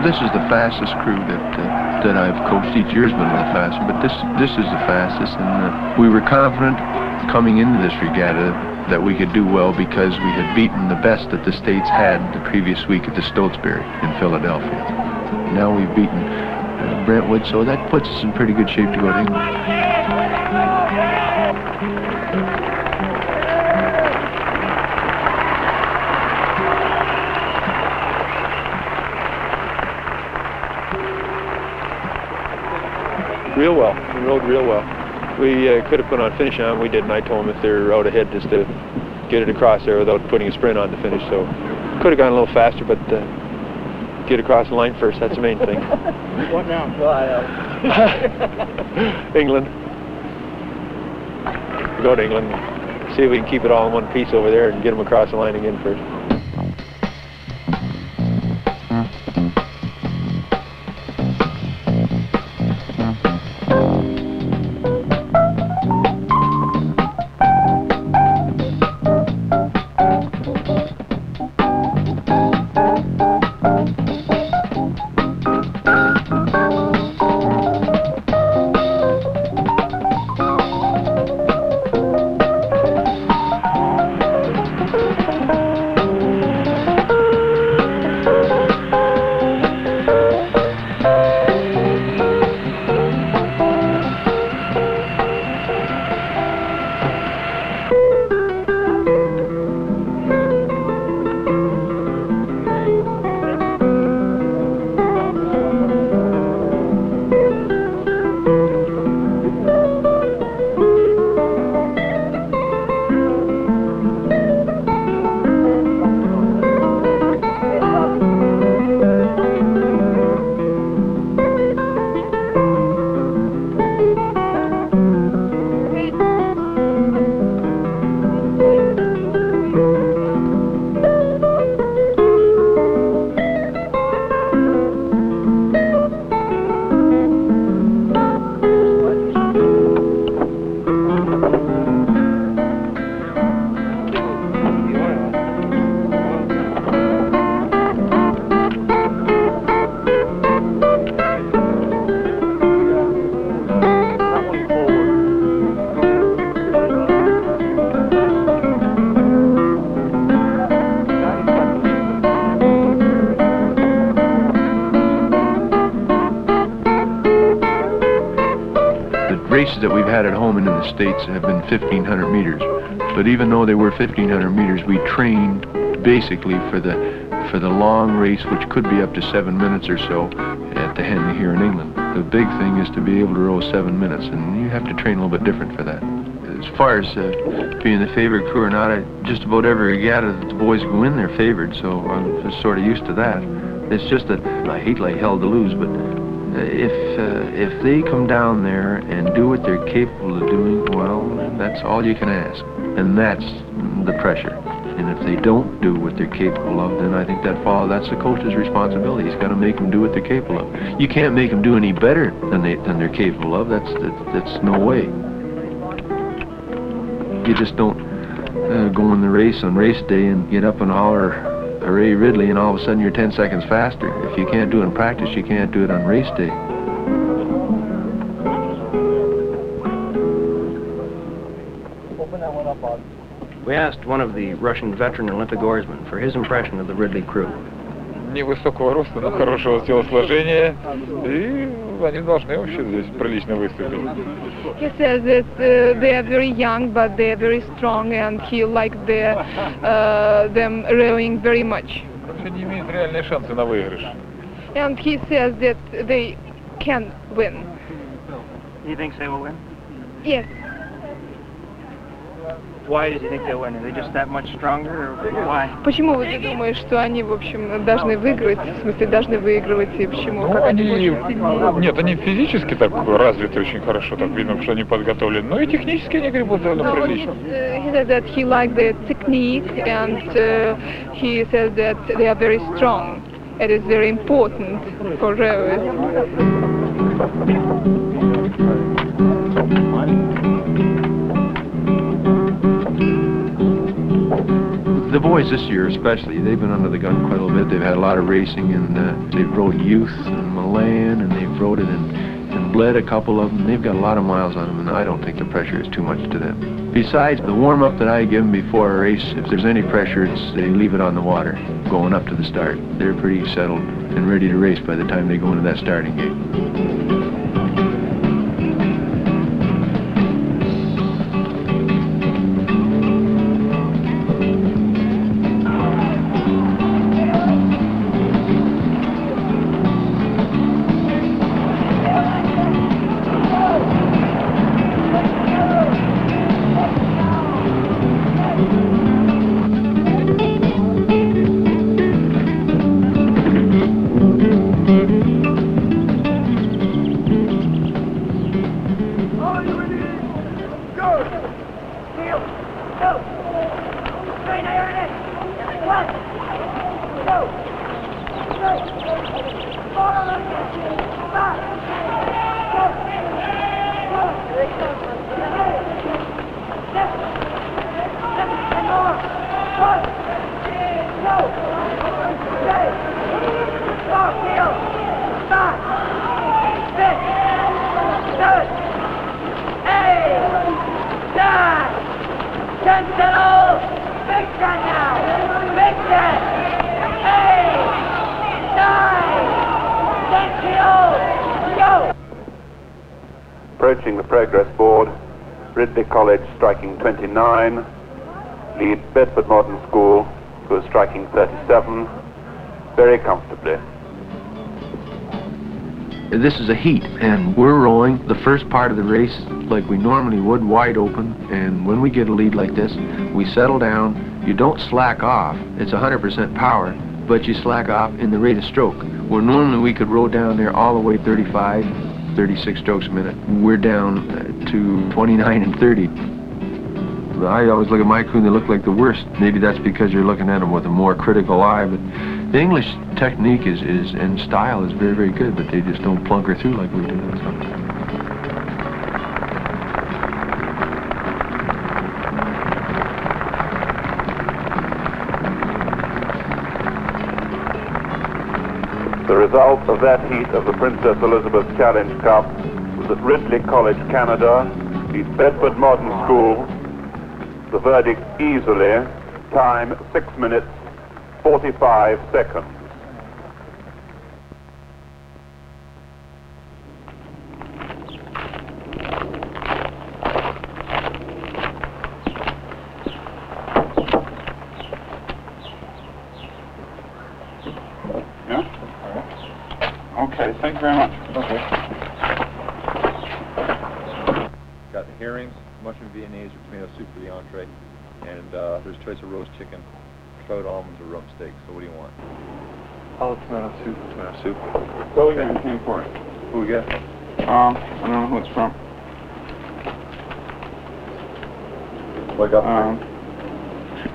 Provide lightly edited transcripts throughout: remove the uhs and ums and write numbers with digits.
this is the fastest crew that I've coached. Each year's been a little faster, but this is the fastest, and we were confident coming into this regatta that we could do well because we had beaten the best that the States had the previous week at the Stotesbury in Philadelphia. Now we've beaten Brentwood, so that puts us in pretty good shape to go to England. Real well. We rode real well. We could have put on finish on, we didn't. I told them if they're out ahead just to get it across there without putting a sprint on to finish. So could have gone a little faster, but get across the line first, that's the main thing. What now? England. Go to England, see if we can keep it all in one piece over there and get them across the line again first. Races that we've had at home and in the States have been 1,500 meters. But even though they were 1,500 meters, we trained basically for the long race, which could be up to 7 minutes or so at the Henley here in England. The big thing is to be able to row 7 minutes, and you have to train a little bit different for that. As far as being the favorite crew or not, just about every regatta that the boys go in, they're favored, so I'm just sort of used to that. It's just that I hate like hell to lose, but if they come down there and do what they're capable of doing, well, that's all you can ask. And that's the pressure. And if they don't do what they're capable of, then I think that's the coach's responsibility. He's got to make them do what they're capable of. You can't make them do any better than they're capable of. That's no way. You just don't go in the race on race day and get up and holler, "Hooray, Ridley," and all of a sudden you're 10 seconds faster. If you can't do it in practice, you can't do it on race day. We asked one of the Russian veteran Olympic oarsmen for his impression of the Ridley crew. Невысокого роста, но хорошего телосложения, и они должны вообще здесь прилично выступить. He says that they are very young, but they are very strong, and he likes them rowing very much. Вообще не имеют реальные шансы на выигрыш. And he says that they can win. He thinks they will win? Yes. Why does he think they'll win? Are they just that much stronger, or why? Почему вы думаете, что они, в общем, должны выиграть? В смысле, должны выигрывать, и почему? Ну, они... Нет, они физически так развиты очень хорошо, так видно, что они подготовлены. Но и технически они гребут довольно прилично. He said that he liked the technique, and he says that they are very strong. It is very important for rowers. The boys this year especially, they've been under the gun quite a little bit. They've had a lot of racing, and they've rode Youth and Milan, and they've rode it in Bled, a couple of them. They've got a lot of miles on them, and I don't think the pressure is too much to them. Besides the warm-up that I give them before a race, if there's any pressure, they leave it on the water going up to the start. They're pretty settled and ready to race by the time they go into that starting gate. Approaching the progress board, Ridley College striking 29, leads Bedford Modern School, who is striking 37, very comfortably. This is a heat, and we're rowing the first part of the race like we normally would, wide open, and when we get a lead like this, we settle down. You don't slack off. It's 100% power, but you slack off in the rate of stroke. Where normally we could row down there all the way 35, 36 strokes a minute. We're down to 29 and 30. I always look at my crew and they look like the worst. Maybe that's because you're looking at them with a more critical eye, but the English technique is and style is very, very good, but they just don't plunker through like we do. The result of that heat of the Princess Elizabeth Challenge Cup was that Ridley College, Canada, beat Bedford Modern School. The verdict easily, time 6 minutes, 45 seconds. Okay, thank you very much. Okay. Got the herrings, mushroom Viennese or tomato soup for the entree, and there's choice of roast chicken, trout almonds, or rump steak. So what do you want? All tomato soup. Tomato soup. What are we going to pay for it? Who we got? I don't know who it's from. What got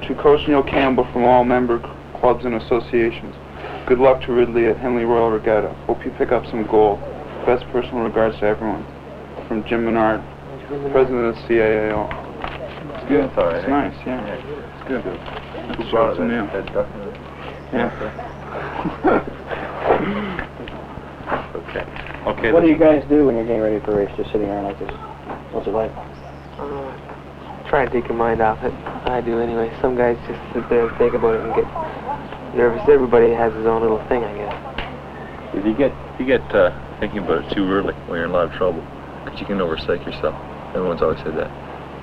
To Coach Neil Campbell from all member clubs and associations. Good luck to Ridley at Henley Royal Regatta. Hope you pick up some gold. Best personal regards to everyone. From Jim Menard, President of CAAO. It's good. It's all right. It's nice, yeah. It's good. Good show to Neil. Yeah. Okay. What do you guys do when you're getting ready for a race, just sitting around like this? What's it like? Try and take your mind off it. I do anyway. Some guys just sit there and think about it and get nervous. Everybody has his own little thing, I guess. If you get thinking about it too early, when you're in a lot of trouble, because you can overpsych yourself. Everyone's always said that.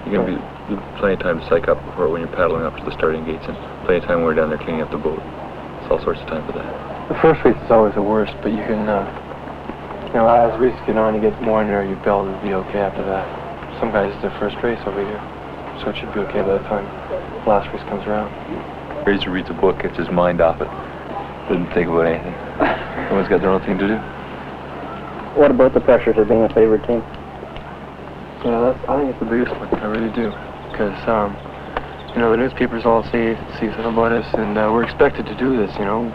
You're going to be plenty of time to psych up before when you're paddling up to the starting gates, and plenty of time when we're down there cleaning up the boat. It's all sorts of time for that. The first race is always the worst, but you can, as races get on, you get more under your belt, it'll be okay after that. Some guys, it's their first race over here, so it should be okay by the time the last race comes around. Razor reads a book, gets his mind off it, doesn't think about anything. Everyone's got their own thing to do. What about the pressures of being a favorite team? Yeah, I think it's the biggest one. I really do, because the newspapers all say something about us, and we're expected to do this, and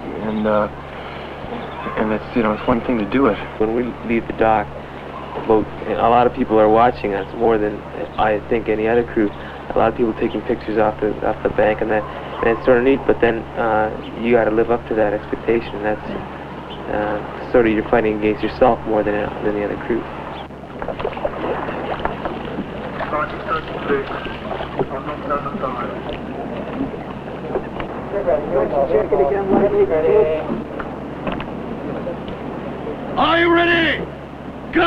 it's it's one thing to do it. When we leave the dock, a lot of people are watching us more than I think any other crew. a lot of people taking pictures off the bank, and it's sort of neat. But then you got to live up to that expectation. And that's sort of you're fighting against yourself more than the other crew. Are you ready? Go!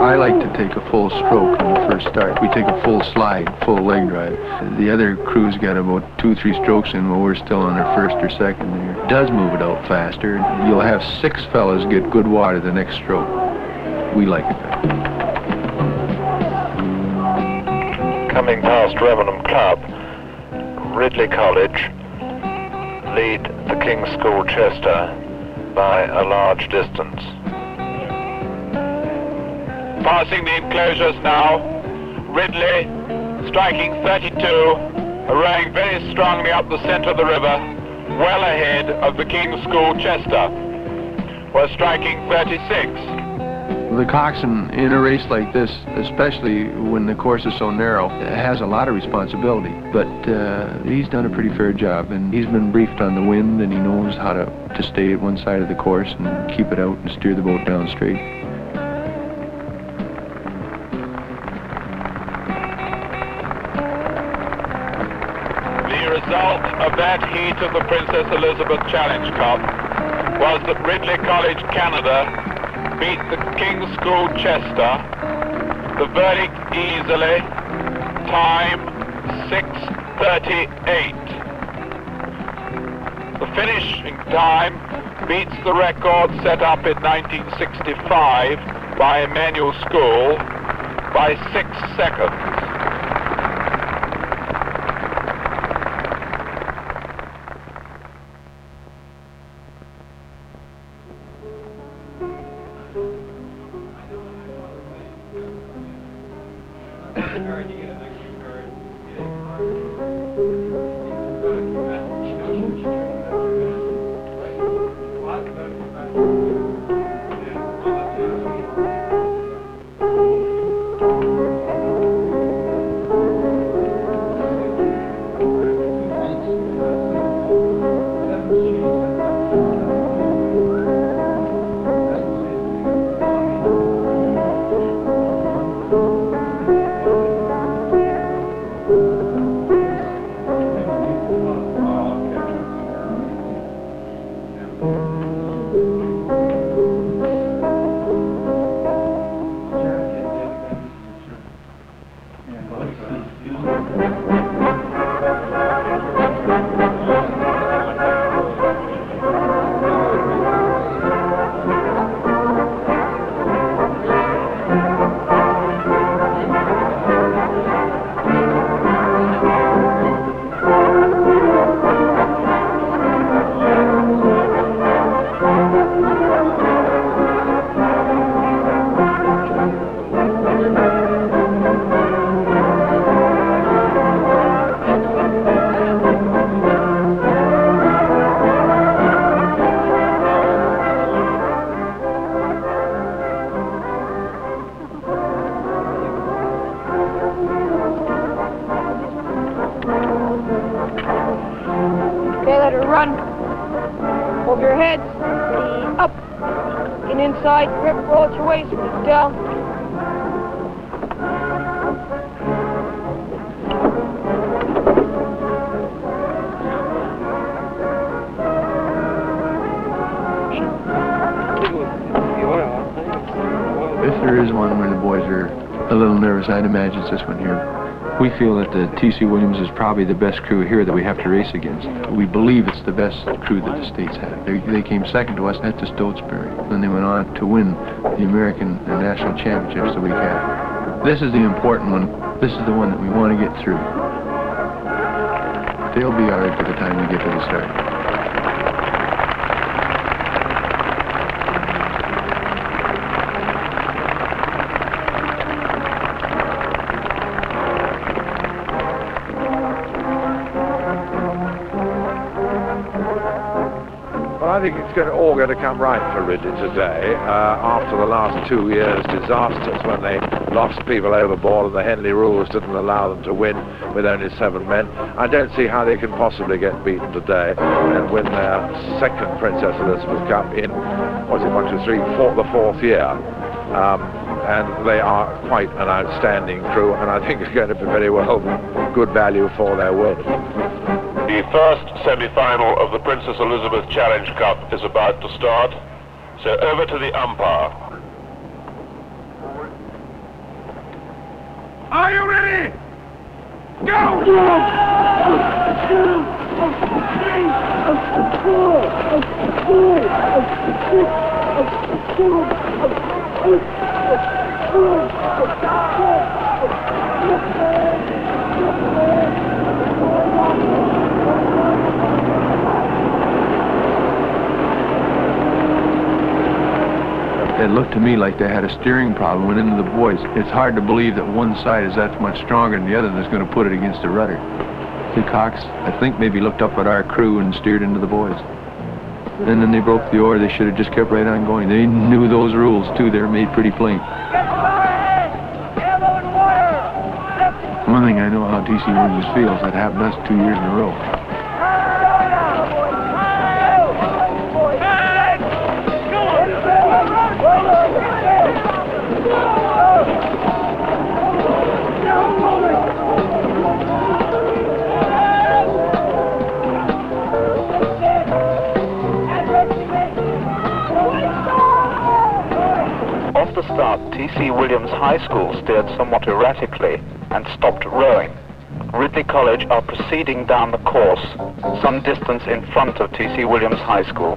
I like to take a full stroke on the first start. We take a full slide, full leg drive. The other crew's got about 2-3 strokes in while we're still on our first or second there. It does move it out faster. You'll have 6 fellas get good water the next stroke. We like it that way. Coming past Revenham Cup, Ridley College lead the King's School Chester by a large distance. Passing the enclosures now, Ridley striking 32, rowing very strongly up the centre of the river, well ahead of the King's School Chester, was striking 36. The coxswain in a race like this, especially when the course is so narrow, has a lot of responsibility. But he's done a pretty fair job, and he's been briefed on the wind, and he knows how to stay at one side of the course and keep it out and steer the boat down straight. The result of that heat of the Princess Elizabeth Challenge Cup was that Ridley College, Canada, beat the King's School Chester. The verdict easily, time 6:38. The finishing time beats the record set up in 1965 by Emmanuel School by 6 seconds. Hold your heads up and inside. Roll your waist down. If there is one where the boys are a little nervous, I'd imagine it's this one here. We feel that the T.C. Williams is probably the best crew here that we have to race against. We believe it's the best crew that the States have. They came second to us at the Stotesbury. Then they went on to win the American and National Championships the week after. This is the important one. This is the one that we want to get through. They'll be all right by the time we get to the start. I think it's all going to come right for Ridley today. After the last 2 years' disasters when they lost people overboard and the Henley rules didn't allow them to win with only 7 men, I don't see how they can possibly get beaten today and win their second Princess Elizabeth Cup in, what's it, 1, 2, 3, the 4th year. And they are quite an outstanding crew, and I think it's going to be very well good value for their win. The first semi-final of the Princess Elizabeth Challenge Cup is about to start, so over to the umpire. Are you ready? It looked to me like they had a steering problem, went into the buoys. It's hard to believe that one side is that much stronger than the other that's going to put it against the rudder. The Cox, I think, maybe looked up at our crew and steered into the buoys. And then they broke the oar. They should have just kept right on going. They knew those rules, too. They were made pretty plain. One thing I know how T.C. Williams feels, that happened to us 2 years in a row. Off the start, T.C. Williams High School steered somewhat erratically and stopped rowing. Ridley College are proceeding down the course, some distance in front of T.C. Williams High School.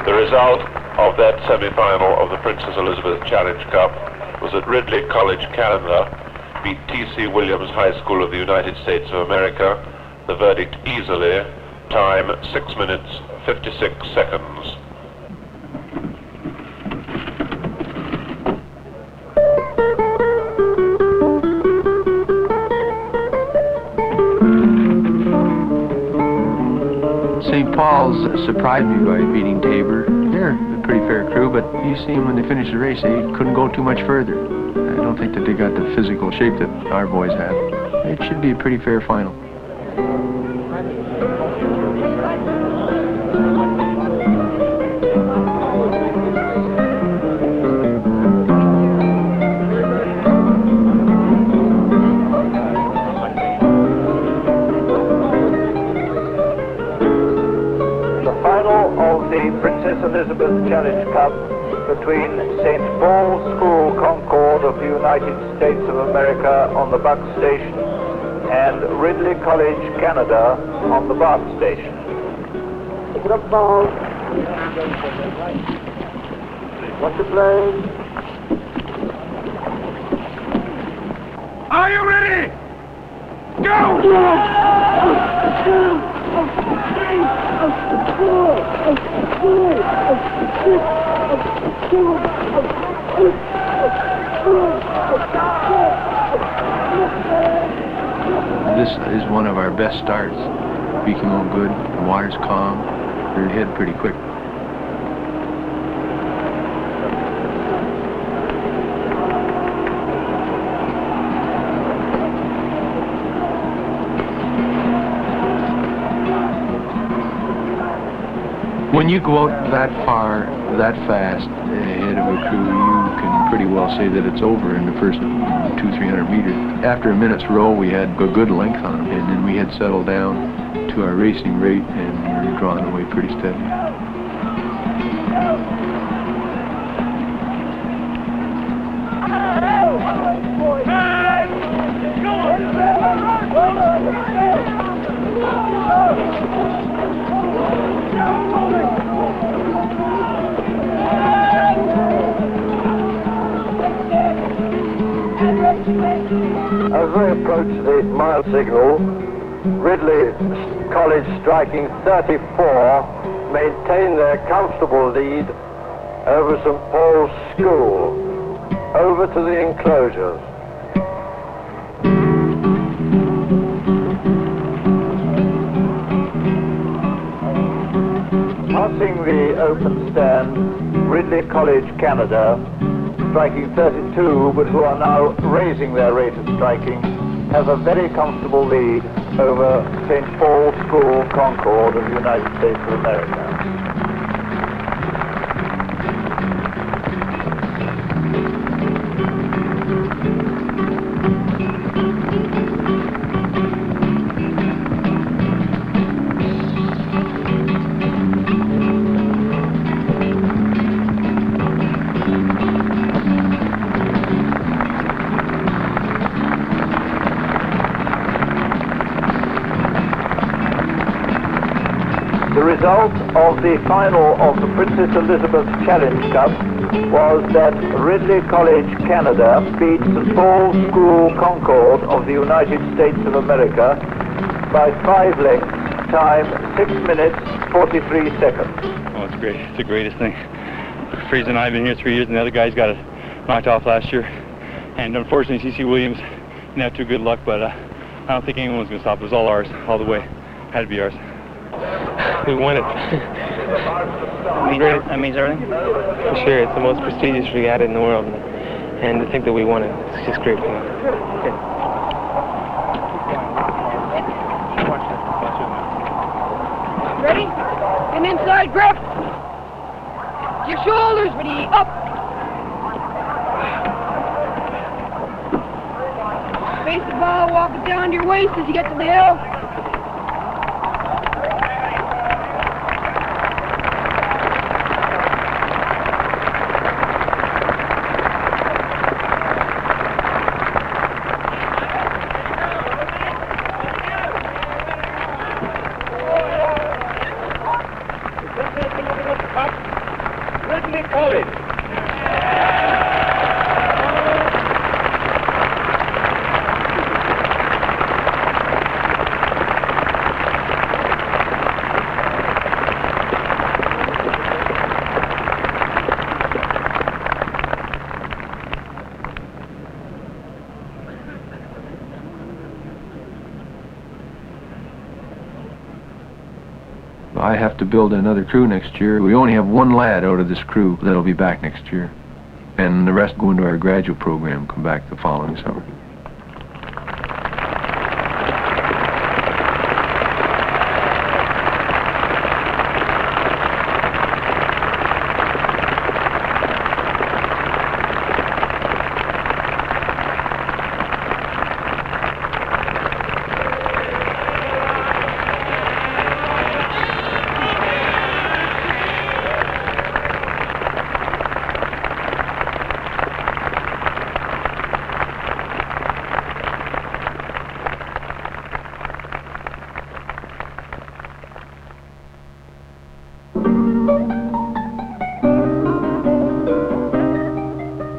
The result of that semi-final of the Princess Elizabeth Challenge Cup was that Ridley College, Canada, beat T.C. Williams High School of the United States of America. The verdict easily. Time 6 minutes 56 seconds. St. Paul's surprised me by beating Tabor. They're a pretty fair crew, but you see them when they finished the race, they couldn't go too much further. I don't think that they got the physical shape that our boys have. It should be a pretty fair final. Princess Elizabeth Challenge Cup between St. Paul's School Concord of the United States of America on the Buck Station and Ridley College, Canada on the Bath Station. Pick it up, ball. What's the play? Are you ready? Go! This is one of our best starts. We came out good, the water's calm, we're ahead pretty quick. When you go out that far, that fast ahead of a crew, you can pretty well say that it's over in the first 200-300 meters. After a minute's row, we had a good length on them, and then we had settled down to our racing rate, and we were drawing away pretty steadily. As we approach the mile signal, Ridley College striking 34 maintain their comfortable lead over St. Paul's School. Over to the enclosures. Passing the open stand, Ridley College, Canada, striking 32, but who are now raising their rate of striking, have a very comfortable lead over St. Paul's School, Concord of the United States of America. The result of the final of the Princess Elizabeth Challenge Cup was that Ridley College, Canada beat St. Paul's School, Concord of the United States of America by 5 lengths, time 6 minutes 43 seconds. Oh, it's great. It's the greatest thing. Fraser and I have been here 3 years, and the other guys got it knocked off last year. And unfortunately, C.C. Williams didn't have too good luck, but I don't think anyone was going to stop. It was all ours, all the way. Had to be ours. We won it. That means everything? For sure, it's the most prestigious regatta in the world, and to think that we won it, it's just great. Okay. Ready? And inside grip. Your shoulders, ready, up. Face the ball, walk it down to your waist as you get to the hill. Ridley College. I have to build another crew next year. We only have one lad out of this crew that'll be back next year. And the rest go into our graduate program, come back the following summer.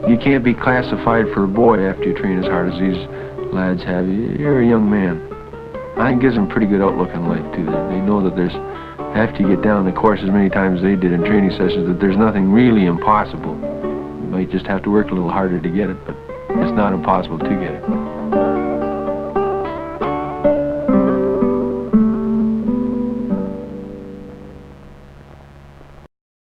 You can't be classified for a boy after you train as hard as these lads have. You're a young man. I think it gives them a pretty good outlook on life, too. They know that there's, after you get down the course as many times as they did in training sessions, that there's nothing really impossible. You might just have to work a little harder to get it, but it's not impossible to get it.